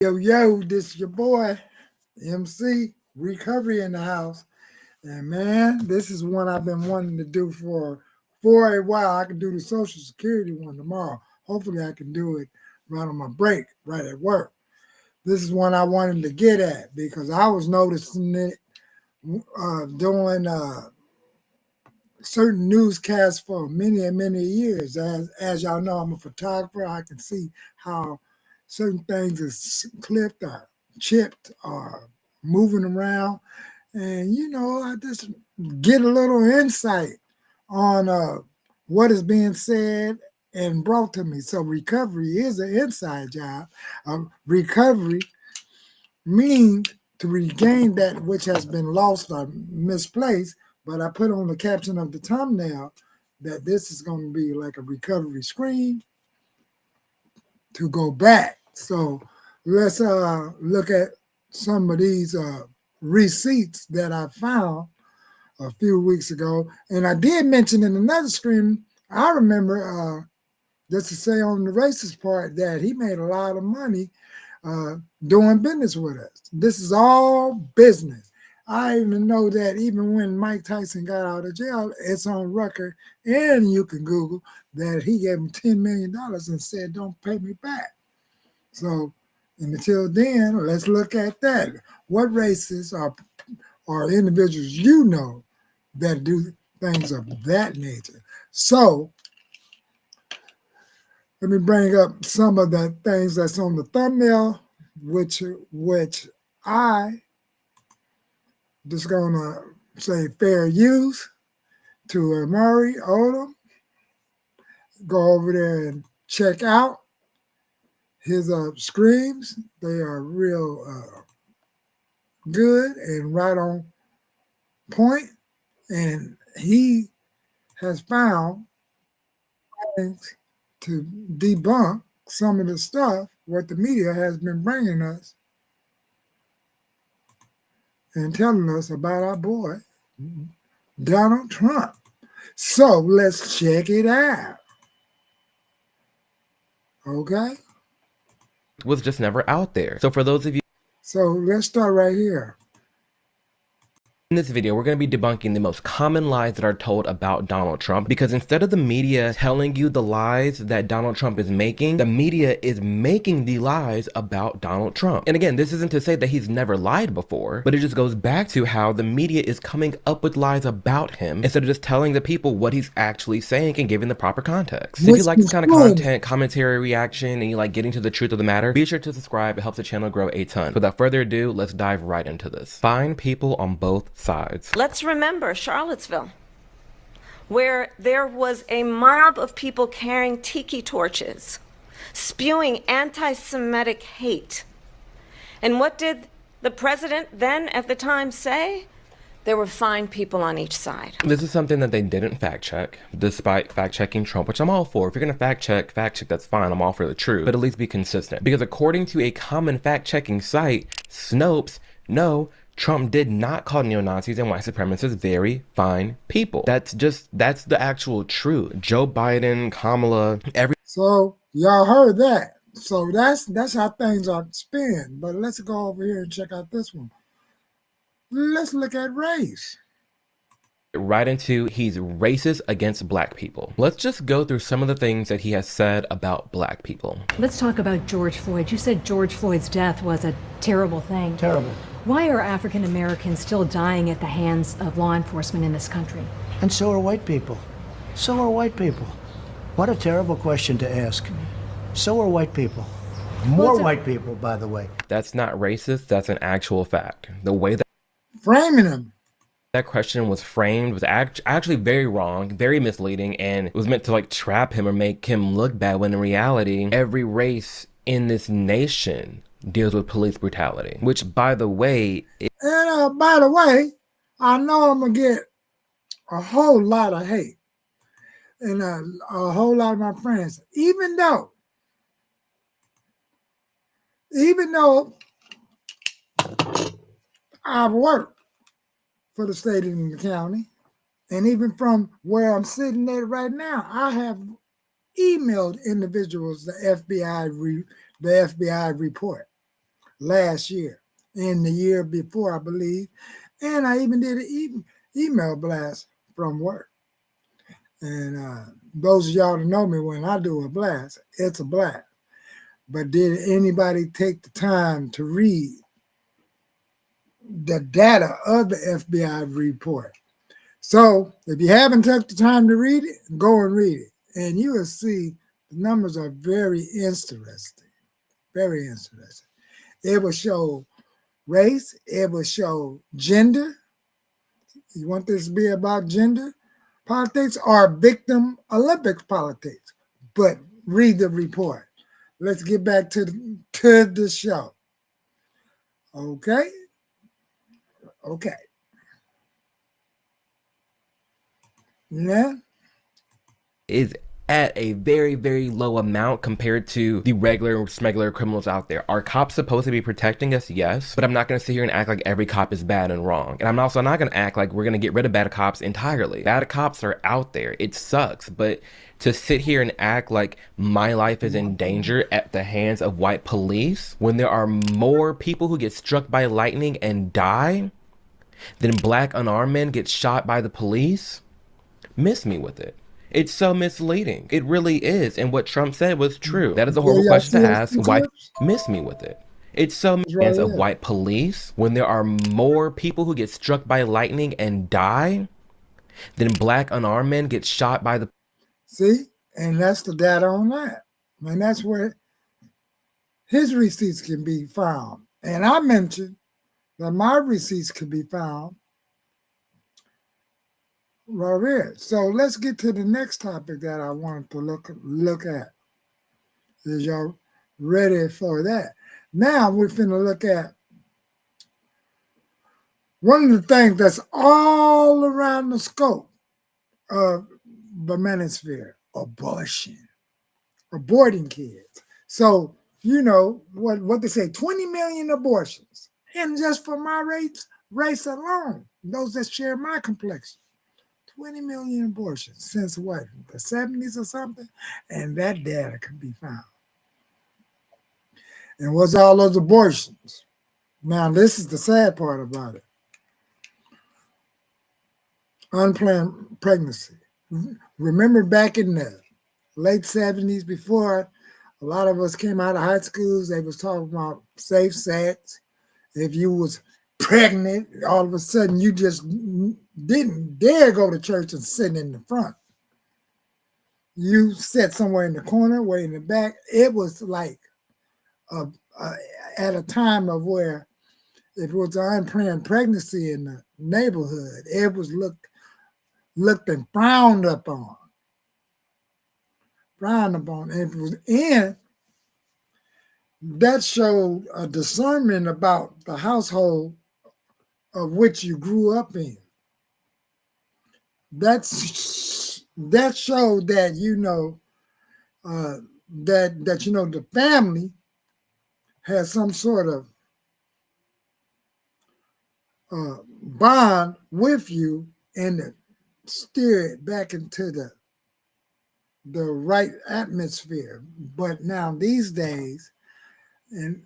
Yo, yo, this is your boy, MC, Recovery in the house. And man, this is one I've been wanting to do for a while. I can do the Social Security one tomorrow. Hopefully I can do it right on my break, right at work. This is one I wanted to get at because I was noticing it doing certain newscasts for many and many years. As y'all know, I'm a photographer. I can see how certain things is clipped or chipped or moving around. And, I just get a little insight on what is being said and brought to me. So recovery is an inside job. Recovery means to regain that which has been lost or misplaced. But I put on the caption of the thumbnail that this is going to be like a recovery screen to go back. So let's look at some of these receipts that I found a few weeks ago. And I did mention in another stream, I remember just to say on the racist part that he made a lot of money doing business with us. This is all business. I even know that even when Mike Tyson got out of jail, it's on record, and you can Google that he gave him $10 million and said, don't pay me back. So until then, let's look at that. What races are individuals you know that do things of that nature? So let me bring up some of the things that's on the thumbnail, which I just gonna say fair use to Amari Odom. Go over there and check out his screams. They are real good and right on point. And he has found things to debunk some of the stuff what the media has been bringing us and telling us about our boy, Donald Trump. So let's check it out. Okay? Was just never out there. So for those of you So let's start right here. in this video, we're going to be debunking the most common lies that are told about Donald Trump, because instead of the media telling you the lies that Donald Trump is making, the media is making the lies about Donald Trump. And again, this isn't to say that he's never lied before, but it just goes back to how the media is coming up with lies about him instead of just telling the people what he's actually saying and giving the proper context. So if you like this kind of content, commentary, reaction, and you like getting to the truth of the matter, be sure to subscribe. It helps the channel grow a ton. Without further ado, let's dive right into this. Find people on both sides. Let's remember Charlottesville, where there was a mob of people carrying tiki torches, spewing anti-Semitic hate. And what did the president then at the time say? There were fine people on each side. This is something that they didn't fact check, despite fact checking Trump, which I'm all for. If you're gonna fact check, that's fine. I'm all for the truth, but at least be consistent. Because according to a common fact checking site, Snopes, no, Trump did not call neo-Nazis and white supremacists very fine people. That's the actual truth. Joe Biden, Kamala, So y'all heard that. So that's how things are spin. But let's go over here and check out this one. Let's look at race. right into he's racist against black people. Let's just go through some of the things that he has said about black people. Let's talk about George Floyd. You said George Floyd's death was a terrible thing. Terrible. Why are African Americans still dying at the hands of law enforcement in this country? And so are white people. So are white people. What a terrible question to ask. So are white people. More white people, by the way. That's not racist. That's an actual fact. The way that Framing him. that question was framed was actually very wrong, very misleading, and it was meant to like trap him or make him look bad, when in reality, every race in this nation deals with police brutality, which, by the way, And by the way, I know I'm going to get a whole lot of hate. And a whole lot of my friends, even though I've worked for the state and the county, and even from where I'm sitting at right now, I have emailed individuals the FBI report. last year and the year before, I believe. And I even did an email blast from work. And those of y'all that know me, when I do a blast, it's a blast. But did anybody take the time to read the data of the FBI report? So if you haven't took the time to read it, go and read it. And you will see the numbers are very interesting. Very interesting. It will show race. It will show gender. You want this to be about gender politics or victim Olympics politics? But read the report. Let's get back to the show. Okay? Okay. Yeah? Is at a very, very low amount compared to the regular smuggler criminals out there. Are cops supposed to be protecting us? Yes. But I'm not going to sit here and act like every cop is bad and wrong. And I'm also not going to act like we're going to get rid of bad cops entirely. Bad cops are out there. It sucks. But to sit here and act like my life is in danger at the hands of white police when there are more people who get struck by lightning and die than black unarmed men get shot by the police, miss me with it. It's so misleading. It really is. And what Trump said was true. That is a horrible question to ask. Why miss me with it? It's so misleading of white police when there are more people who get struck by lightning and die than black unarmed men get shot by the. See? And that's the data on that. And that's where his receipts can be found. And I mentioned that my receipts can be found right here. So let's get to the next topic that I wanted to look at. Is y'all ready for that? Now we're finna look at one of the things that's all around the scope of the manosphere: abortion, aborting kids. So you know what they say: 20 million abortions, and just for my race alone, those that share my complexion. 20 million abortions since what, the 70s or something? And that data can be found. And what's all those abortions? Now, this is the sad part about it. Unplanned pregnancy. Remember back in the late 70s, before a lot of us came out of high schools, they was talking about safe sex. If you was pregnant, all of a sudden you just didn't dare go to church and sit in the front. You sat somewhere in the corner, way in the back. It was like at a time of where if it was an unplanned pregnancy in the neighborhood, it was looked and frowned upon. And if it was in, that showed a discernment about the household of which you grew up in. That showed that the family has some sort of bond with you and steer it back into the right atmosphere. But now these days, and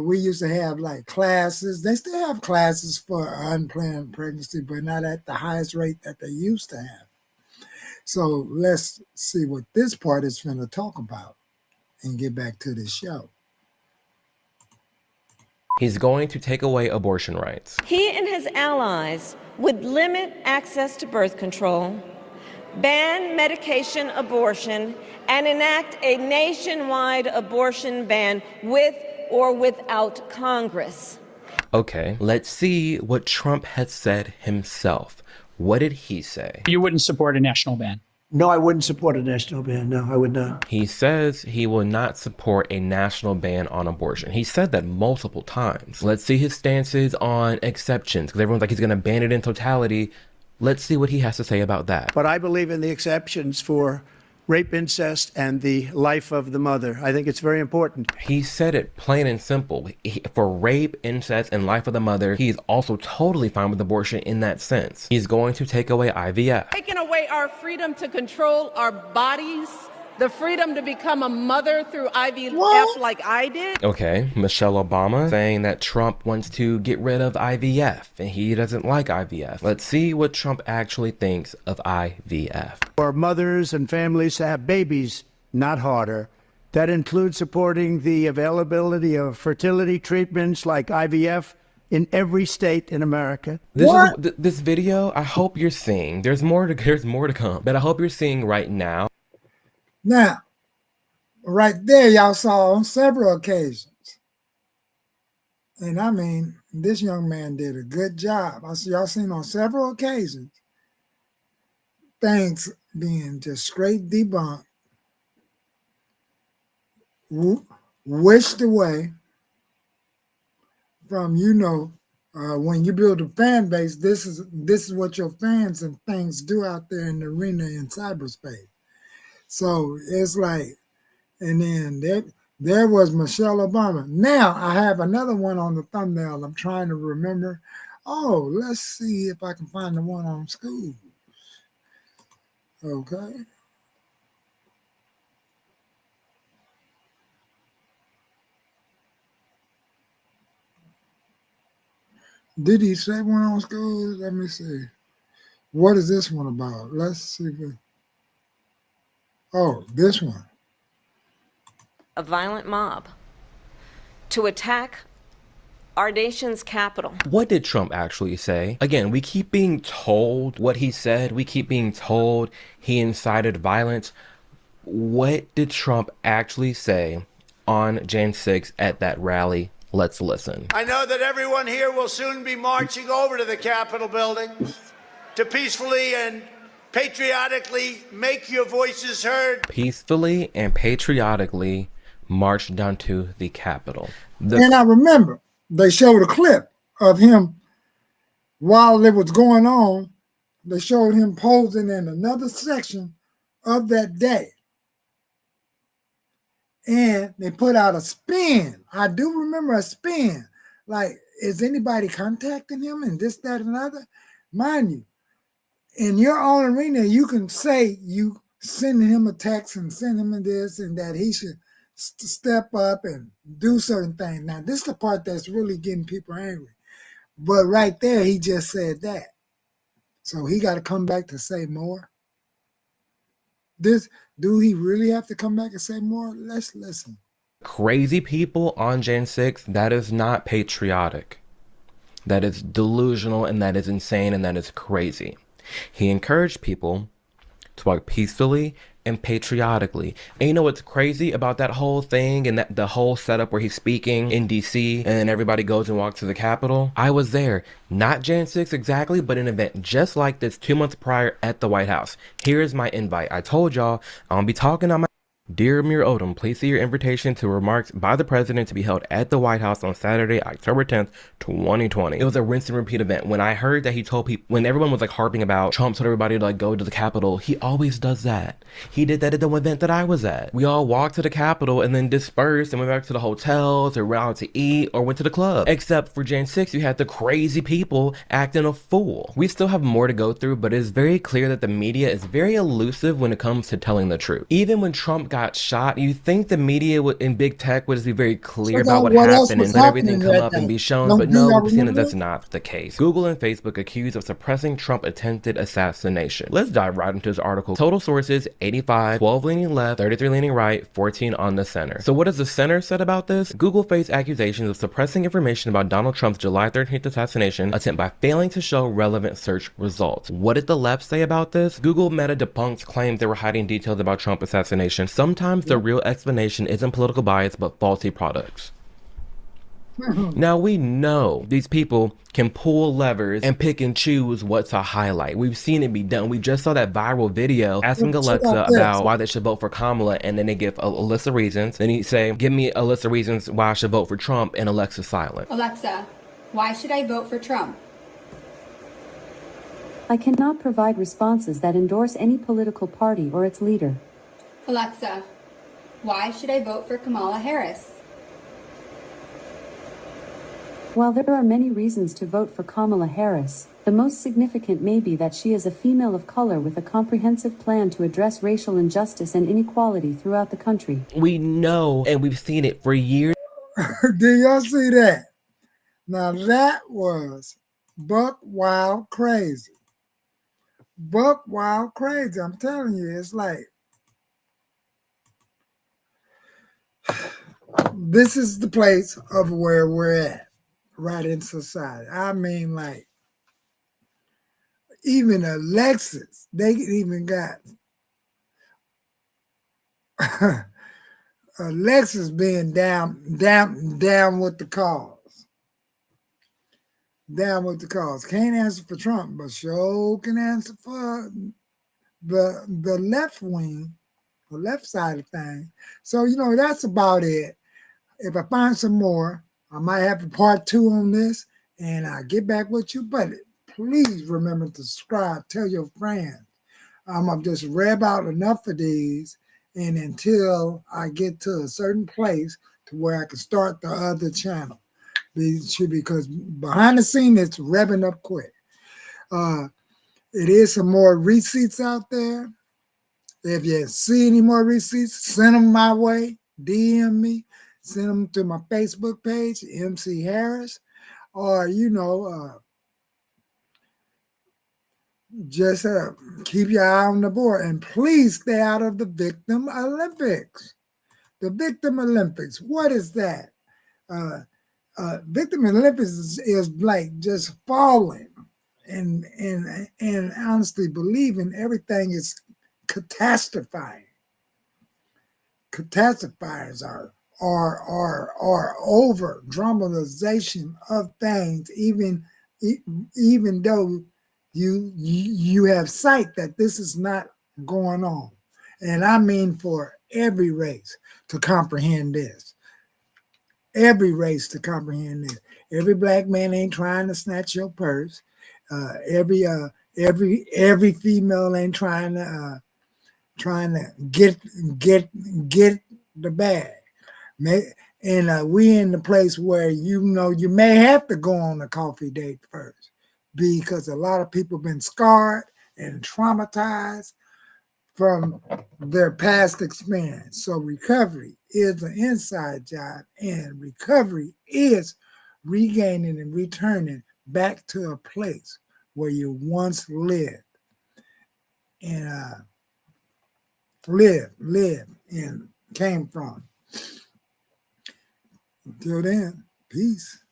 we used to have like classes. They still have classes for unplanned pregnancy, but not at the highest rate that they used to have. So let's see what this part is going to talk about and get back to the show. He's going to take away abortion rights. He and his allies would limit access to birth control, ban medication abortion, and enact a nationwide abortion ban with or without Congress. Okay, let's see what Trump has said himself. What did he say? You wouldn't support a national ban? No, I wouldn't support a national ban. No, I would not. He says he will not support a national ban on abortion. He said that multiple times. Let's see his stances on exceptions, because everyone's like he's going to ban it in totality. Let's see what he has to say about that. But I believe in the exceptions for rape, incest, and the life of the mother. I think it's very important. He said it plain and simple. For rape, incest, and life of the mother, he's also totally fine with abortion in that sense. He's going to take away IVF. Taking away our freedom to control our bodies, the freedom to become a mother through IVF What? like I did. Okay, Michelle Obama saying that Trump wants to get rid of IVF and he doesn't like IVF. Let's see what Trump actually thinks of IVF. For mothers and families to have babies, not harder. That includes supporting the availability of fertility treatments like IVF in every state in America. This video, I hope you're seeing. There's more to come, but I hope you're seeing right now. Now, right there, y'all saw on several occasions. And I mean, this young man did a good job. Y'all seen on several occasions things being just straight debunked, wished away from, when you build a fan base, this is what your fans and things do out there in the arena in cyberspace. So it's like, and then there was Michelle Obama. Now I have another one on the thumbnail. I'm trying to remember. Oh, let's see if I can find the one on schools. Okay. Did he say one on schools? Let me see. What is this one about? Let's see. Oh, this one. A violent mob to attack our nation's capital. What did Trump actually say? Again, we keep being told what he said. We keep being told he incited violence. What did Trump actually say on Jan 6 at that rally? Let's listen. I know that everyone here will soon be marching over to the Capitol building to peacefully and patriotically make your voices heard. Peacefully and patriotically march down to the Capitol. And I remember they showed a clip of him while it was going on. They showed him posing in another section of that day. And they put out a spin. I do remember a spin. Like, is anybody contacting him and this, that, and other? Mind you, in your own arena, you can say you send him a text and send him this and that he should step up and do certain things. Now, this is the part that's really getting people angry. But right there, he just said that. So he got to come back to say more. Do he really have to come back and say more? Let's listen. Crazy people on Jan 6, that is not patriotic. That is delusional and that is insane and that is crazy. He encouraged people to walk peacefully and patriotically. And you know what's crazy about that whole thing and that the whole setup where he's speaking in DC and everybody goes and walks to the Capitol? I was there, not Jan 6 exactly, but an event just like this 2 months prior at the White House. Here's my invite. I told y'all I'm gonna be talking on my Dear Amir Odom, please see your invitation to remarks by the president to be held at the White House on Saturday, October 10th, 2020. It was a rinse and repeat event. When I heard that he told people, when everyone was like harping about Trump told everybody to like go to the Capitol, he always does that. He did that at the event that I was at. We all walked to the Capitol and then dispersed and went back to the hotels or went out to eat or went to the club. Except for Jan 6, you had the crazy people acting a fool. We still have more to go through, but it is very clear that the media is very elusive when it comes to telling the truth. Even when Trump got shot, you think the media in big tech would just be very clear about what happened and let everything come up and be shown, but no, we're seeing that that's not the case. Google and Facebook accused of suppressing Trump attempted assassination. Let's dive right into this article. Total sources, 85, 12 leaning left, 33 leaning right, 14 on the center. So what has the center said about this? Google faced accusations of suppressing information about Donald Trump's July 13th assassination attempt by failing to show relevant search results. What did the left say about this? Google Meta debunked claims they were hiding details about Trump assassination. Sometimes the real explanation isn't political bias, but faulty products. Now we know these people can pull levers and pick and choose what to highlight. We've seen it be done. We just saw that viral video asking Alexa about why they should vote for Kamala, and then they give a list of reasons. Then you say, give me a list of reasons why I should vote for Trump, and Alexa's silent. Alexa, why should I vote for Trump? I cannot provide responses that endorse any political party or its leader. Alexa, why should I vote for Kamala Harris? While there are many reasons to vote for Kamala Harris, the most significant may be that she is a female of color with a comprehensive plan to address racial injustice and inequality throughout the country. We know, and we've seen it for years. Do y'all see that? Now that was buck wild crazy. Buck wild crazy. I'm telling you, it's like this is the place of where we're at, right in society. I mean, like, even Alexis, they even got Alexis being down with the cause. Down with the cause. Can't answer for Trump, but sure can answer for the left wing, the left side of things. So, you know, that's about it. If I find some more, I might have a part 2 on this, and I'll get back with you. But please remember to subscribe. Tell your friends. I'm going to just rev out enough of these, and until I get to a certain place to where I can start the other channel. Because behind the scene, it's revving up quick. It is some more receipts out there. If you see any more receipts, send them my way. DM me. Send them to my Facebook page, MC Harris, or, you know, just keep your eye on the board. And please stay out of the Victim Olympics. The Victim Olympics, what is that? Victim Olympics is like just falling and honestly believing everything is catastrophizing. Catastrophizers are over dramatization of things, even though you have sight that this is not going on. And I mean for every race to comprehend this. Every race to comprehend this. Every black man ain't trying to snatch your purse. Every female ain't trying to get the bag. And we in the place where, you know, you may have to go on a coffee date first, because a lot of people been scarred and traumatized from their past experience. So recovery is an inside job, and recovery is regaining and returning back to a place where you once lived and lived and came from. Until then, peace.